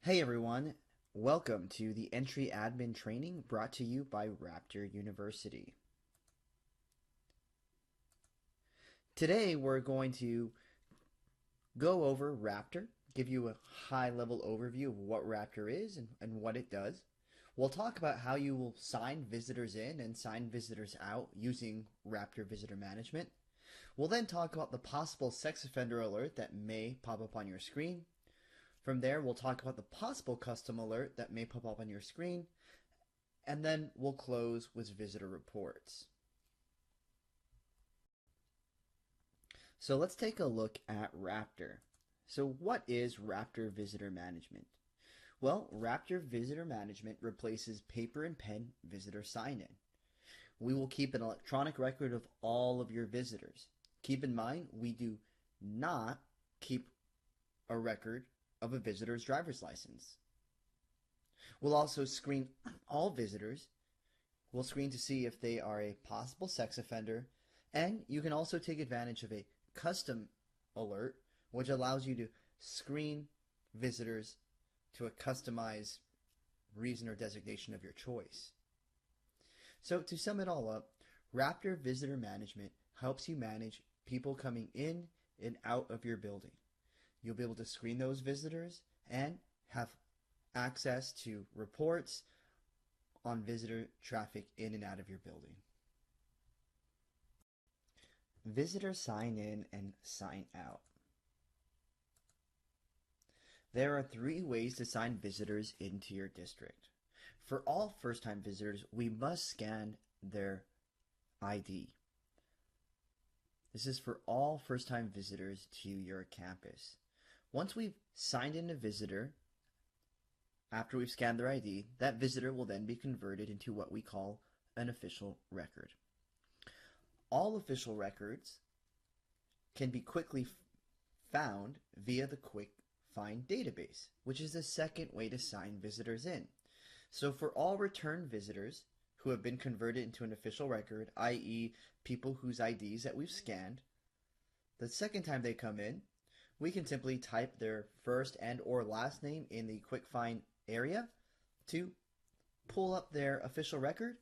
Hey everyone, welcome to the Entry Admin Training brought to you by Raptor University. Today we're going to go over Raptor, give you a high-level overview of what Raptor is and what it does. We'll talk about how you will sign visitors in and sign visitors out using Raptor Visitor Management. We'll then talk about the possible sex offender alert that may pop up on your screen. From there, we'll talk about the possible custom alert that may pop up on your screen, and then we'll close with visitor reports. So let's take a look at Raptor. So what is Raptor Visitor Management? Well, Raptor Visitor Management replaces paper and pen visitor sign-in. We will keep an electronic record of all of your visitors. Keep in mind, we do not keep a record of a visitor's driver's license. We'll also screen all visitors. We'll screen to see if they are a possible sex offender, and you can also take advantage of a custom alert, which allows you to screen visitors to a customized reason or designation of your choice. So to sum it all up, Raptor Visitor Management helps you manage people coming in and out of your building. You'll be able to screen those visitors and have access to reports on visitor traffic in and out of your building. Visitor sign in and sign out. There are 3 ways to sign visitors into your district. For all first-time visitors, we must scan their ID. This is for all first-time visitors to your campus. Once we've signed in a visitor, after we've scanned their ID, that visitor will then be converted into what we call an official record. All official records can be quickly found via the Quick Find database, which is the second way to sign visitors in. So for all return visitors who have been converted into an official record, i.e. people whose IDs that we've scanned, the second time they come in, we can simply type their first and or last name in the Quick Find area to pull up their official record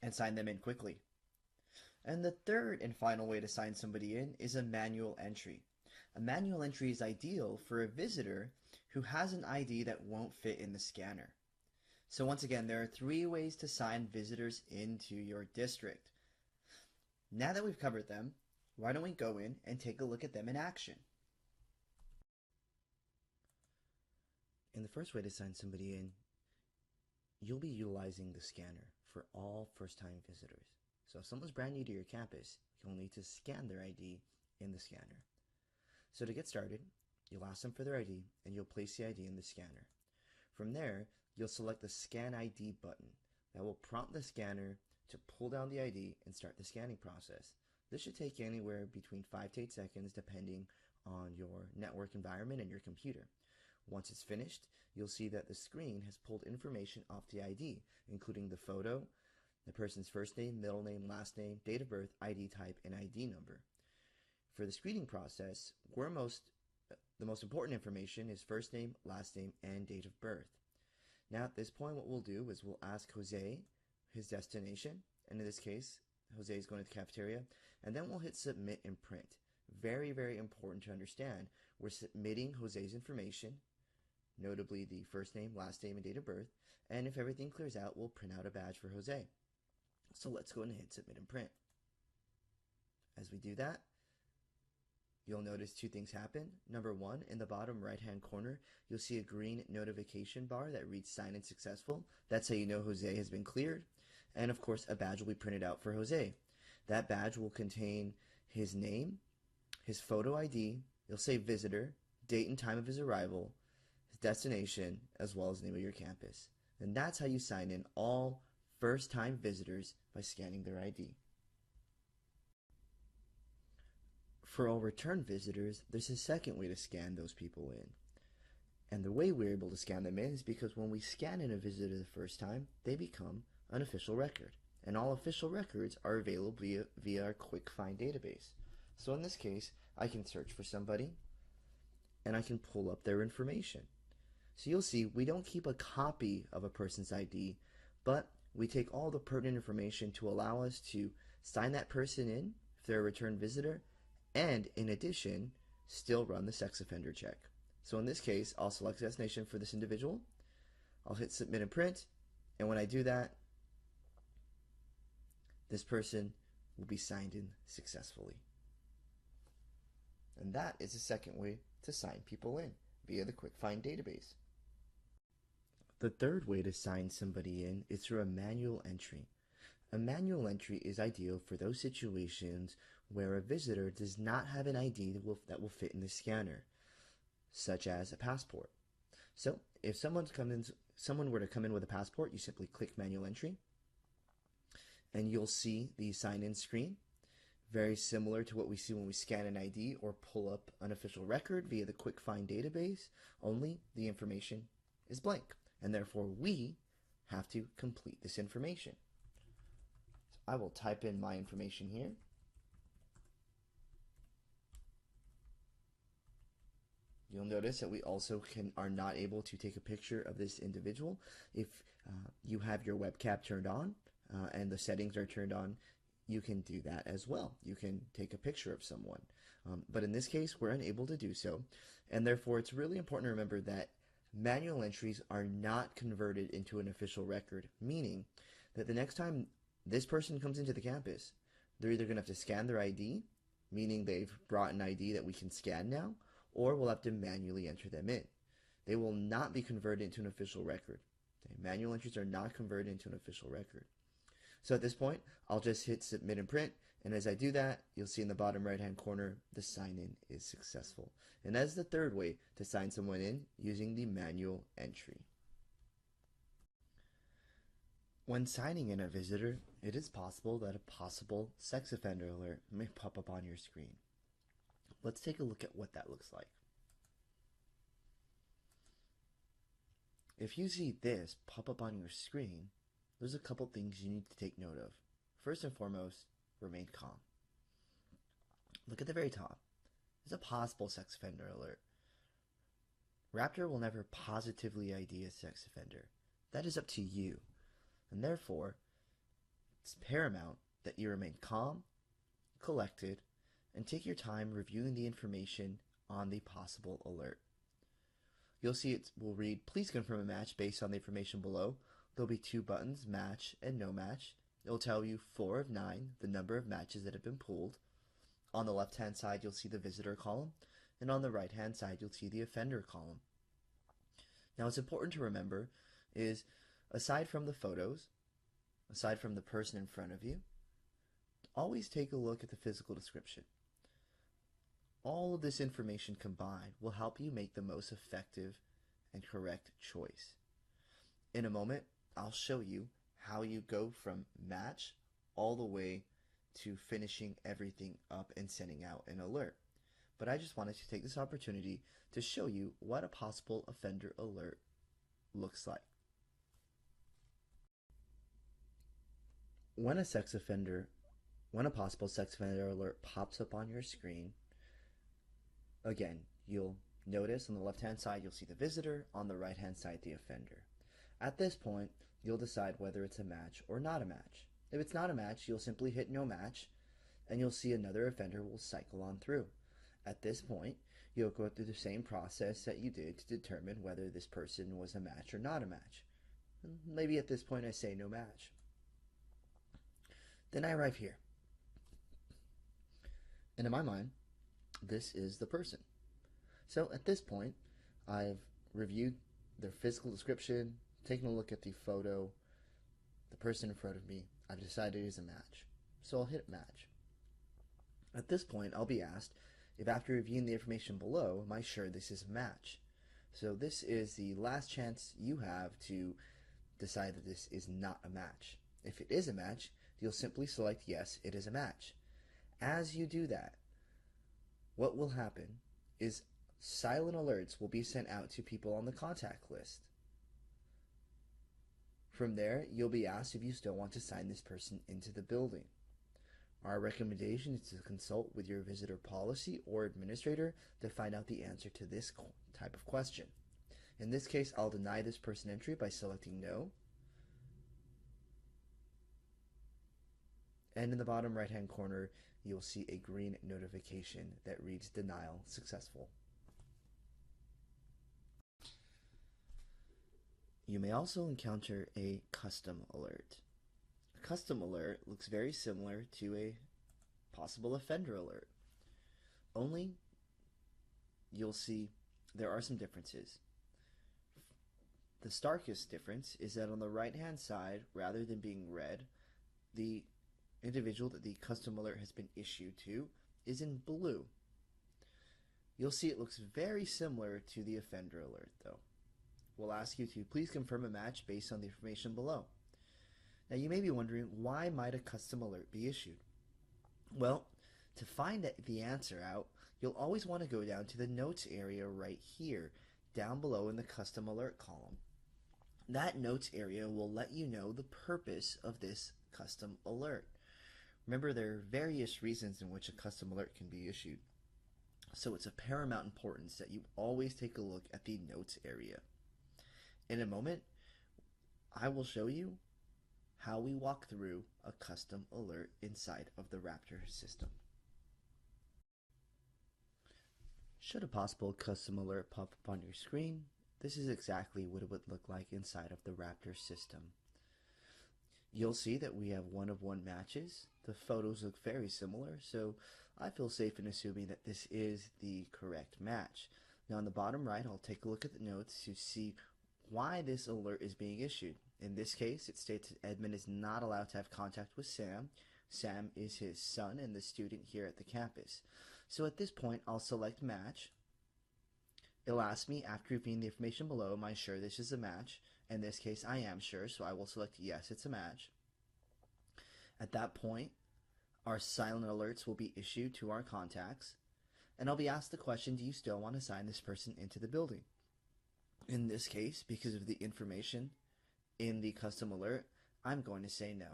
and sign them in quickly. And the third and final way to sign somebody in is a manual entry. A manual entry is ideal for a visitor who has an ID that won't fit in the scanner. So once again, there are 3 ways to sign visitors into your district. Now that we've covered them, why don't we go in and take a look at them in action? In the first way to sign somebody in, you'll be utilizing the scanner for all first-time visitors. So if someone's brand new to your campus, you'll need to scan their ID in the scanner. So to get started, you'll ask them for their ID and you'll place the ID in the scanner. From there, you'll select the Scan ID button. That will prompt the scanner to pull down the ID and start the scanning process. This should take anywhere between 5 to 8 seconds depending on your network environment and your computer. Once it's finished, you'll see that the screen has pulled information off the ID, including the photo, the person's first name, middle name, last name, date of birth, ID type, and ID number. For the screening process, the most important information is first name, last name, and date of birth. Now at this point, what we'll do is we'll ask Jose his destination, and in this case, Jose is going to the cafeteria, and then we'll hit submit and print. Very, very important to understand. We're submitting Jose's information, notably the first name, last name, and date of birth, and if everything clears out, we'll print out a badge for Jose. So let's go ahead and hit submit and print. As we do that, you'll notice 2 things happen. Number 1, in the bottom right-hand corner, you'll see a green notification bar that reads sign in successful. That's how you know Jose has been cleared. And of course, a badge will be printed out for Jose. That badge will contain his name, his photo ID, you'll say visitor, date and time of his arrival, his destination, as well as the name of your campus. And that's how you sign in all first-time visitors by scanning their ID. For all return visitors, there's a second way to scan those people in. And the way we're able to scan them in is because when we scan in a visitor the first time, they become an official record. And all official records are available via our Quick Find database. So in this case, I can search for somebody, and and I can pull up their information. So you'll see we don't keep a copy of a person's ID, but we take all the pertinent information to allow us to sign that person in if they're a return visitor, and in addition, still run the sex offender check. So in this case, I'll select destination for this individual. I'll hit submit and print, and when I do that, this person will be signed in successfully. And that is the second way to sign people in, via the QuickFind database. The third way to sign somebody in is through a manual entry. A manual entry is ideal for those situations where a visitor does not have an ID that will fit in the scanner, such as a passport. So if someone were to come in with a passport, you simply click manual entry, and you'll see the sign-in screen, very similar to what we see when we scan an ID or pull up an official record via the QuickFind database, only the information is blank, and therefore we have to complete this information. So I will type in my information here. You'll notice that we also are not able to take a picture of this individual. If you have your webcam turned on and the settings are turned on, you can do that as well. You can take a picture of someone. But in this case, we're unable to do so. And therefore, it's really important to remember that manual entries are not converted into an official record, meaning that the next time this person comes into the campus, they're either going to have to scan their ID, meaning they've brought an ID that we can scan now, or we'll have to manually enter them in. They will not be converted into an official record. Okay? Manual entries are not converted into an official record. So at this point, I'll just hit submit and print, and as I do that, you'll see in the bottom right-hand corner, the sign-in is successful. And that's the third way to sign someone in using the manual entry. When signing in a visitor, it is possible that a possible sex offender alert may pop up on your screen. Let's take a look at what that looks like. If you see this pop up on your screen, there's a couple things you need to take note of. First and foremost, remain calm. Look at the very top. There's a possible sex offender alert. Raptor will never positively ID a sex offender. That is up to you. And therefore, it's paramount that you remain calm, collected, and take your time reviewing the information on the possible alert. You'll see it will read, please confirm a match based on the information below. There'll be two buttons, match and no match. It'll tell you 4 of 9, the number of matches that have been pulled. On the left-hand side, you'll see the visitor column, and on the right-hand side, you'll see the offender column. Now, what's important to remember is, aside from the photos, aside from the person in front of you, always take a look at the physical description. All of this information combined will help you make the most effective and correct choice. In a moment, I'll show you how you go from match all the way to finishing everything up and sending out an alert. But I just wanted to take this opportunity to show you what a possible offender alert looks like. When a possible sex offender alert pops up on your screen, again, you'll notice on the left-hand side, you'll see the visitor, on the right-hand side, the offender. At this point, you'll decide whether it's a match or not a match. If it's not a match, you'll simply hit no match, and you'll see another offender will cycle on through. At this point, you'll go through the same process that you did to determine whether this person was a match or not a match. Maybe at this point I say no match. Then I arrive here. And in my mind, this is the person. So at this point, I've reviewed their physical description, taken a look at the photo, the person in front of me. I've decided it is a match. So I'll hit match. At this point, I'll be asked if after reviewing the information below, am I sure this is a match? So this is the last chance you have to decide that this is not a match. If it is a match, you'll simply select yes, it is a match. As you do that, what will happen is silent alerts will be sent out to people on the contact list. From there, you'll be asked if you still want to sign this person into the building. Our recommendation is to consult with your visitor policy or administrator to find out the answer to this type of question. In this case, I'll deny this person entry by selecting no. And in the bottom right-hand corner, you'll see a green notification that reads denial successful. You may also encounter a custom alert. A custom alert looks very similar to a possible offender alert. Only you'll see there are some differences. The starkest difference is that on the right-hand side, rather than being red, the individual that the custom alert has been issued to is in blue. You'll see it looks very similar to the offender alert, though. We'll ask you to please confirm a match based on the information below. Now you may be wondering, why might a custom alert be issued? Well, to find the answer out, you'll always want to go down to the notes area right here, down below in the custom alert column. That notes area will let you know the purpose of this custom alert. Remember, there are various reasons in which a custom alert can be issued, so it's of paramount importance that you always take a look at the notes area. In a moment, I will show you how we walk through a custom alert inside of the Raptor system. Should a possible custom alert pop up on your screen, this is exactly what it would look like inside of the Raptor system. You'll see that we have one-of-one matches. The photos look very similar, so I feel safe in assuming that this is the correct match. Now on the bottom right, I'll take a look at the notes to see why this alert is being issued. In this case, it states that Edmund is not allowed to have contact with Sam. Sam is his son and the student here at the campus. So at this point, I'll select match. It'll ask me, after reviewing the information below, am I sure this is a match? In this case, I am sure, so I will select yes, it's a match. At that point, our silent alerts will be issued to our contacts, and I'll be asked the question, do you still want to sign this person into the building? In this case, because of the information in the custom alert, I'm going to say no.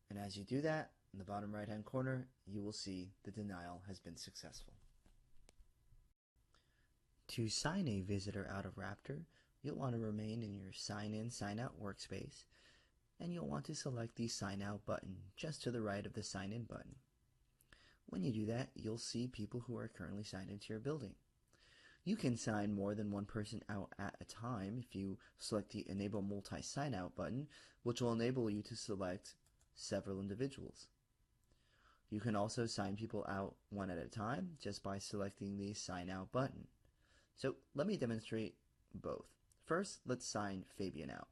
And as you do that, in the bottom right hand corner, you will see the denial has been successful. To sign a visitor out of Raptor, you'll want to remain in your Sign In, Sign Out workspace, and you'll want to select the Sign Out button just to the right of the Sign In button. When you do that, you'll see people who are currently signed into your building. You can sign more than one person out at a time if you select the Enable Multi-Sign Out button, which will enable you to select several individuals. You can also sign people out one at a time just by selecting the Sign Out button. So let me demonstrate both. First, let's sign Fabian out.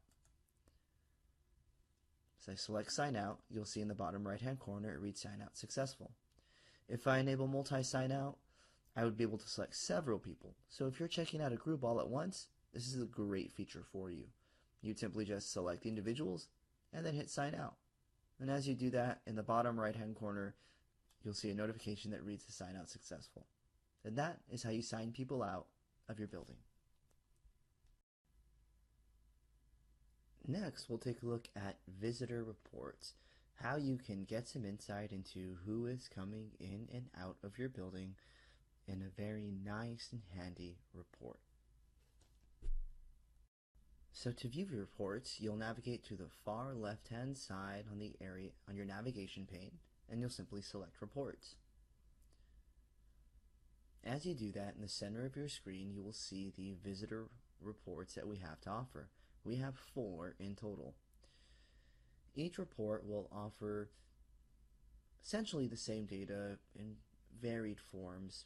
So I select Sign Out, you'll see in the bottom right hand corner it reads Sign Out Successful. If I enable multi-sign out, I would be able to select several people. So if you're checking out a group all at once, this is a great feature for you. You'd simply just select the individuals and then hit sign out. And as you do that, in the bottom right hand corner, you'll see a notification that reads the sign out successful. And that is how you sign people out of your building. Next, we'll take a look at visitor reports. How you can get some insight into who is coming in and out of your building in a very nice and handy report. So to view your reports, you'll navigate to the far left-hand side on the area on your navigation pane, and you'll simply select Reports. As you do that, in the center of your screen, you will see the visitor reports that we have to offer. We have 4 in total. Each report will offer essentially the same data in varied forms,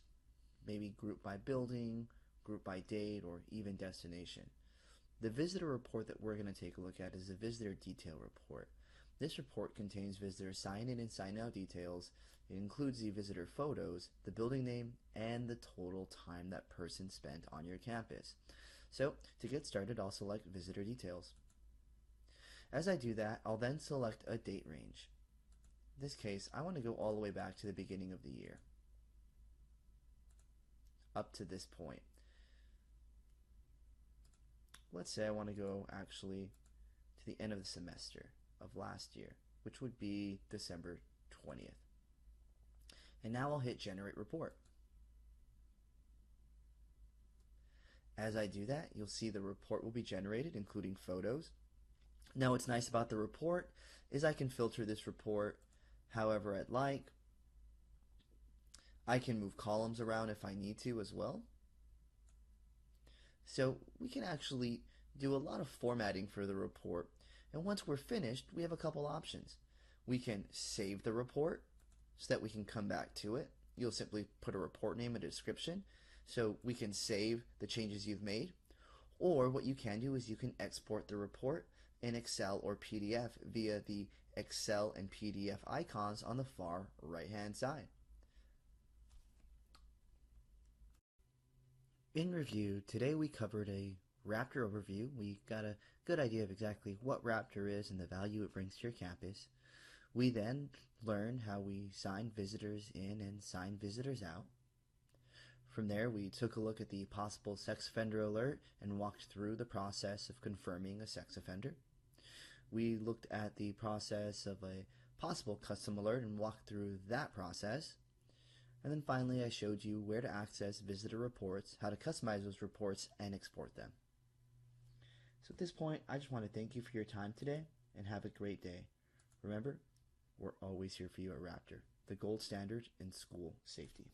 maybe grouped by building, grouped by date, or even destination. The visitor report that we're going to take a look at is the visitor detail report. This report contains visitor sign-in and sign-out details. It includes the visitor photos, the building name, and the total time that person spent on your campus. So to get started, I'll select visitor details. As I do that, I'll then select a date range. In this case, I want to go all the way back to the beginning of the year, up to this point. let's say I want to go actually to the end of the semester of last year, which would be December 20th. And now I'll hit Generate Report. As I do that, you'll see the report will be generated, including photos. Now what's nice about the report is I can filter this report however I'd like. I can move columns around if I need to as well. So we can actually do a lot of formatting for the report. And once we're finished, we have a couple options. We can save the report so that we can come back to it. You'll simply put a report name and a description so we can save the changes you've made. Or what you can do is you can export the report in Excel or PDF via the Excel and PDF icons on the far right hand side. In review, today we covered a Raptor overview. We got a good idea of exactly what Raptor is and the value it brings to your campus. We then learned how we sign visitors in and sign visitors out. From there, we took a look at the possible sex offender alert and walked through the process of confirming a sex offender. We looked at the process of a possible custom alert and walked through that process. And then finally, I showed you where to access visitor reports, how to customize those reports, and export them. So at this point, I just want to thank you for your time today and have a great day. Remember, we're always here for you at Raptor, the gold standard in school safety.